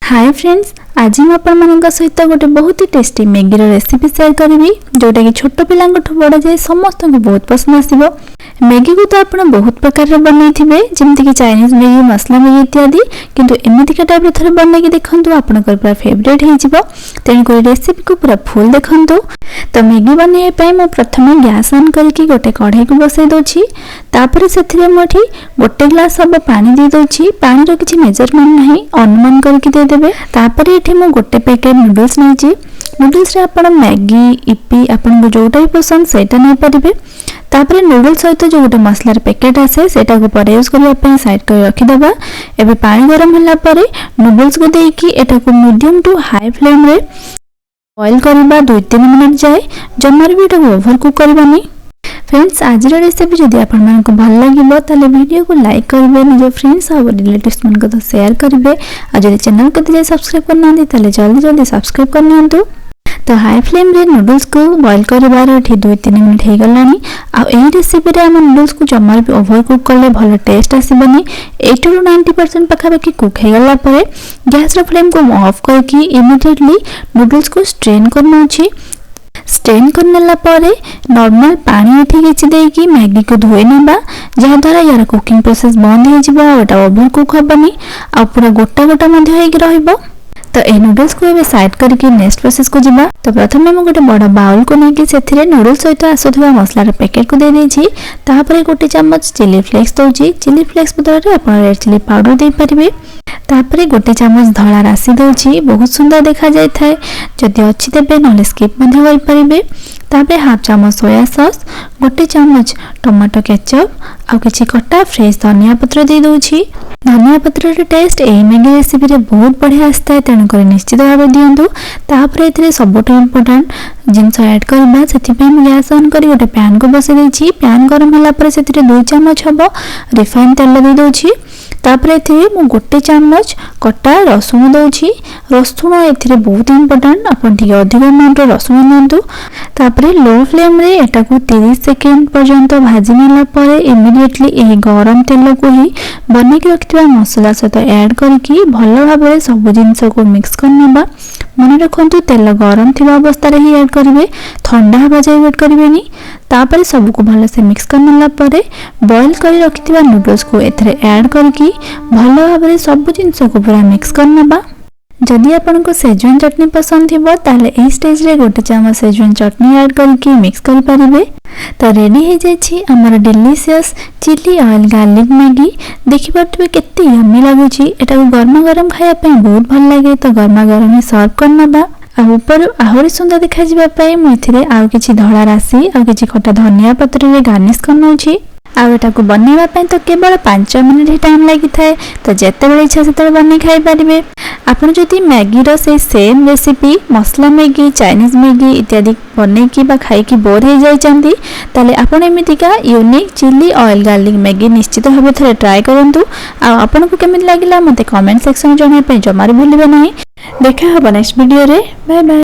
Hi friends, आज मैं आपण सहित गोटे बहुत ही टेस्टी मैगी रेसिपी शेयर करी जोटा कि छोट पिला बड़ा जाए समस्त को बहुत पसंद आसो। मैगी को तो आप बहुत प्रकार बनई थे जमीक चाइनीज मैगी, मसला मैगी इत्यादि, किंतु एमतीका टाइप थे बनई देखूँ आपंकर पूरा फेवरेट हो। तेणुक रेसिपी को पूरा फुल देखूँ। तो मैगी बनवाई मैं प्रथम गैस ऑन करके गोटे कढ़ाई को बसई दूची। तापर से मुझे गोटे ग्लास हम पानी दे दूची। पानी किसी मेजरमेंट ना, अनुमान करके देदेवे। तापर ये मु गोटे पैकेट नूडल्स नहीं। नूडल्स रे आपण मैगी, इपी आपन जोटा भी पसंद सेटा नहीं पारे। तापर नूडल्स सहित जो गोटे मसलार पैकेट आसे सेटा को पर यूज करने साइड कर रखीदे। एबे पानी गरम होला परे नूडल्स को देकी एटा को मीडियम टू हाई फ्लेम रे बॉईल करबा 2-3 मिनट जाए। जमार भी एटा ओवर कुक करबानी। फ्रेंड्स, आज रेसिपी जदि आपण मानको भल लागिबो ताले वीडियो को लाइक करिवे, निज फ्रेंड्स और रिलेटिव्स मन को शेयर करिवे। आ जदि चैनल को दिजे सब्सक्राइब करना ताले जल्दी जल्दी सब्सक्राइब कर नियंतु। तो हाई फ्लेम रे नूडल्स को बॉईल करबार 2-3 मिनट हो गलानी। आ एही रेसिपी रे हम नूडल्स को जमार भी ओवर कुक करले भल टेस्ट आसीबनी। 80-90% पाखापाखि कुक हो गला परे गैस रो फ्लेम को ऑफ करके इमीडिएटली नूडल्स को स्ट्रेन करना छी। स्ट्रेन करनेला परे नॉर्मल पानी एठी किछि देकी मैगी को धोई नेबा, जहा द्वारा यार कुकिंग प्रोसेस बंद हो जिबा। एटा ओवर कुक हबनी आ पूरा गोटा गोटा मध्य हेकी रहइबो। तो ए नूडल्स को एबे साइड करके नेक्स्ट प्रोसेस को जिबा। तो प्रथम मैं गोटे बड़ा बाउल को लेके सेथिरे नूडल्स सहित आसुथबा मसलार पैकेट को दे देछि। तापर गोटे चम्मच चिली फ्लेक्स दउछि। चिली फ्लेक्स बदल रे आपण रेड चिली पाउडर दे परिबे। तापर गोटे चम्मच धला राशि दउछि, बहुत सुंदर देखा जाय थाए। जदि अच्छी देबे नले स्किप मध्ये होई परिबे। तापर हाफ चम्मच सोया सॉस, गोटे चम्मच टमाटो केचप आ किछि कटा फ्रेश धनिया पत्र दे दउछि। धनिया पत्र रे टेस्ट ए मैगी रेसिपी रे बहुत बढ़िया आस्ता है, तेणु कर निश्चित भाव दियंतु। तापर एथिरे सबटो इम्पोर्टेंट जिनस ऐड करबा, सेति पे हम गैस ऑन करी गोटे पैन को बसै देछि। पैन गरम होला पर सेतिरे 2 चम्मच हबो रिफाइन तेल दे दउछि। तापर एथिरे मु गोटे चम्मच कटा रसुण दउछि। रसुण एथिरे बहुत इम्पोर्टेंट, आपण ठीक अधिक अमाउंट रसुण नियंतु। तापर लो फ्लेम रे एटा को 30 सेकेंड पर्यंत भाजी नेला परे इमीडिएटली ए गरम तेल को ही बने के रखिबा मसला सहित ऐड करके भल भाबरे सब जिंस को मिक्स करनेबा। मन रखंतु तेल गरम थिबा अवस्था रे ही ऐड करिवे, ठंडा हबा जाय वेट करिवेनी। तापर सब को भल से मिक्स करनेला परे बॉईल करी रखिबा नूडल्स को एथरे ऐड करके भल भाबरे सब जिंस को पूरा मिक्स करनेबा। जदि आपन को सेजवान चटनी पसंद थिबो ताले ए स्टेज रे गोटे चम्मच सेजवान चटनी ऐड करके मिक्स करि परिबे। तो रेडी हो जाइछि हमर delicious chilli oil garlic Maggi. देखि पारथबे केते यम्मी लागुछि। एटा को गरमा गरम खाया पे बहुत भल लागे, तो गरमा गरम ही सर्व करनबा। आ ऊपर आहुरी सुंदर देखा जिबा पई मु एथिरे आउ किछि धळा राशि आ किछि खटा धनिया पत्र रे गार्निश करनौछि। आ एटा को बनैबा पे तो केवल 5 मिनिट ही टाइम लागि थाए। तो जेते बेले इच्छा सेते बनै खाइ परिबे। आपण जदि मैगी रो से सेम रेसिपी मसला मैगी, चाइनीज मैगी इत्यादि बनै की बा खाइ की बोर हो जाय चंदी, ताले आपण एमितिका unique chilli oil garlic Maggi निश्चित भाबे थरे ट्राई करंतु। आ आपण को केमिति लागिला मते कमेंट सेक्शन में जणाय पे जमार भूलिबे नाही। देखा हबा नेक्स्ट वीडियो रे। Bye bye.